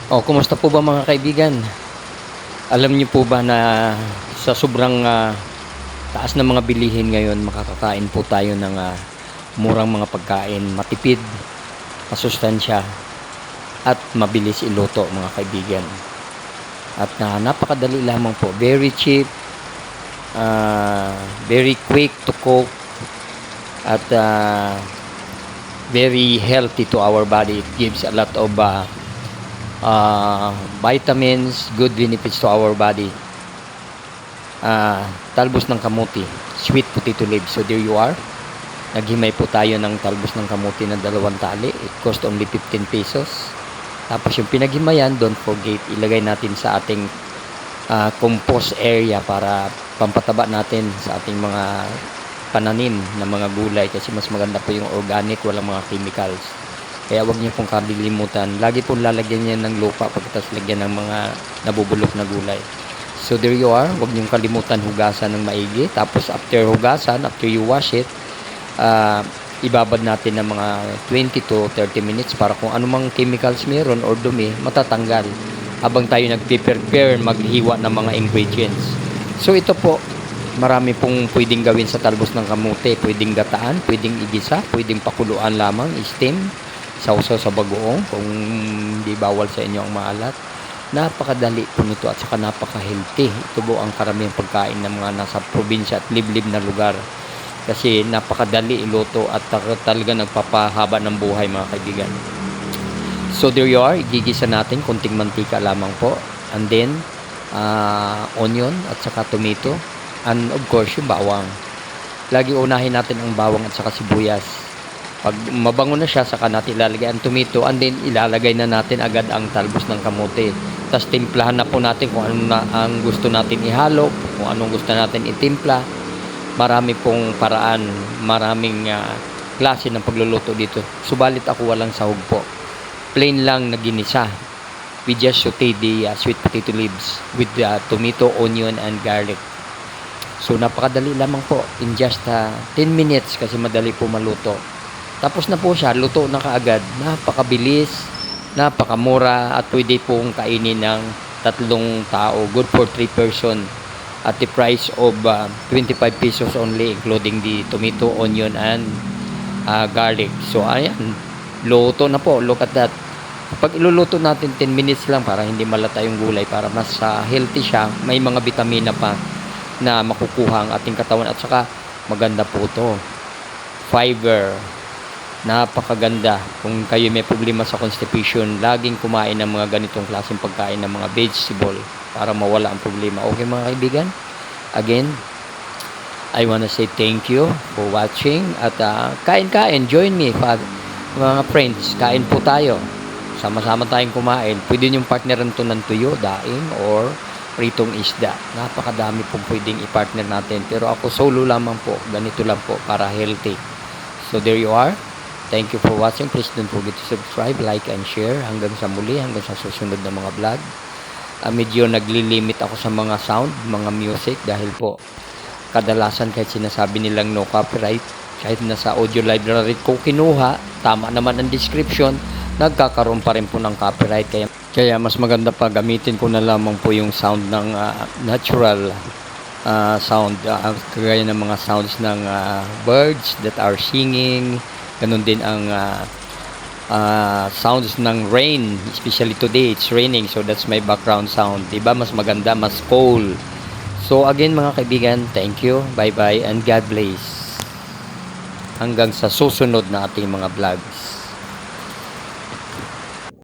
Kumusta po ba mga kaibigan? Alam niyo po ba na sa sobrang taas ng mga bilihin ngayon, makakakain po tayo ng murang mga pagkain, matipid, masustansya, at mabilis iluto mga kaibigan. At napakadali lamang po, very cheap, very quick to cook, at very healthy to our body. It gives a lot of vitamins, good benefits to our body. Talbos ng kamuti, sweet potato leaves. So there you are. Naghimay po tayo ng talbos ng kamuti na 2 tali. It cost only 15 pesos. Tapos yung pinaghimayan, don't forget, ilagay natin sa ating compost area para pampataba natin sa ating mga pananim na mga gulay, kasi mas maganda po yung organic, walang mga chemicals. Kaya wag niyo pong kalilimutan, lagi pong lalagyan niya ng lupa pagkatapos lagyan ng mga nabubulok na gulay. So there you are, wag niyong kalimutan hugasan ng maigi. Tapos after hugasan, after you wash it, ibabad natin ng mga 20 to 30 minutes para kung anumang chemicals meron or dumi, matatanggal habang tayo nagpe-prepare, maghiwa ng mga ingredients. So ito po, marami pong pwedeng gawin sa talbos ng kamote. Pwedeng gataan, pwedeng igisa, pwedeng pakuluan lamang, steam, sausaw sa bagoong kung hindi bawal sa inyo ang maalat. Napakadali po nito at saka napaka-healthy. Ito po ang karamihang pagkain ng mga nasa probinsya at liblib na lugar. Kasi napakadali iluto at talaga nagpapahaba ng buhay mga kaibigan. So there you are, igigisa natin konting mantika lamang po. And then, onion at saka tomato. And of course, yung bawang. Lagi unahin natin ang bawang at saka sibuyas. Pag mabango na siya, saka natin ilalagay ang tomato, and then ilalagay na natin agad ang talbos ng kamote. Tapos timplahan na po natin kung ano na ang gusto natin ihalo, kung anong gusto natin itimpla. Marami pong paraan, maraming klase ng pagluluto dito. Subalit ako walang sahog po. Plain lang na ginisa. We just saute the sweet potato leaves with the tomato, onion, and garlic. So napakadali lamang po, in just 10 minutes kasi madali po maluto. Tapos na po siya, luto na kaagad. Napakabilis, napakamura, at pwede pong kainin ng 3 tao. Good for 3 person at the price of 25 pesos only, including the tomato, onion, and garlic. So ayan, luto na po. Look at that. Pag iluluto natin 10 minutes lang para hindi malata yung gulay, para mas healthy siya, may mga vitamina pa na makukuha ang ating katawan, at saka maganda po to, fiber, napakaganda. Kung kayo may problema sa constipation, laging kumain ng mga ganitong klaseng pagkain ng mga vegetable para mawala ang problema. Okay mga kaibigan, again, I wanna say thank you for watching, at kain-kain, join me mga friends, kain po tayo, sama-sama tayong kumain. Pwede niyong partneran to ng tuyo, daing, or pritong isda. Napakadami pong pwedeng i-partner natin. Pero ako solo lamang po. Ganito lang po para healthy. So there you are. Thank you for watching. Please don't forget to subscribe, like, and share. Hanggang sa muli, hanggang sa susunod na mga vlog. Medyo naglilimit ako sa mga sound, mga music, dahil po kadalasan kahit sinasabi nilang no copyright, kahit nasa audio library ko kinuha, tama naman ang description, nagkakaroon pa rin po ng copyright. Kaya mas maganda pa gamitin ko na lamang po yung sound ng natural sound, kagaya ng mga sounds ng birds that are singing. Ganun din ang sounds ng rain, especially today it's raining, so that's my background sound. Diba mas maganda, mas cool. So again mga kaibigan, thank you, bye bye, and God bless. Hanggang sa susunod na ating mga vlogs.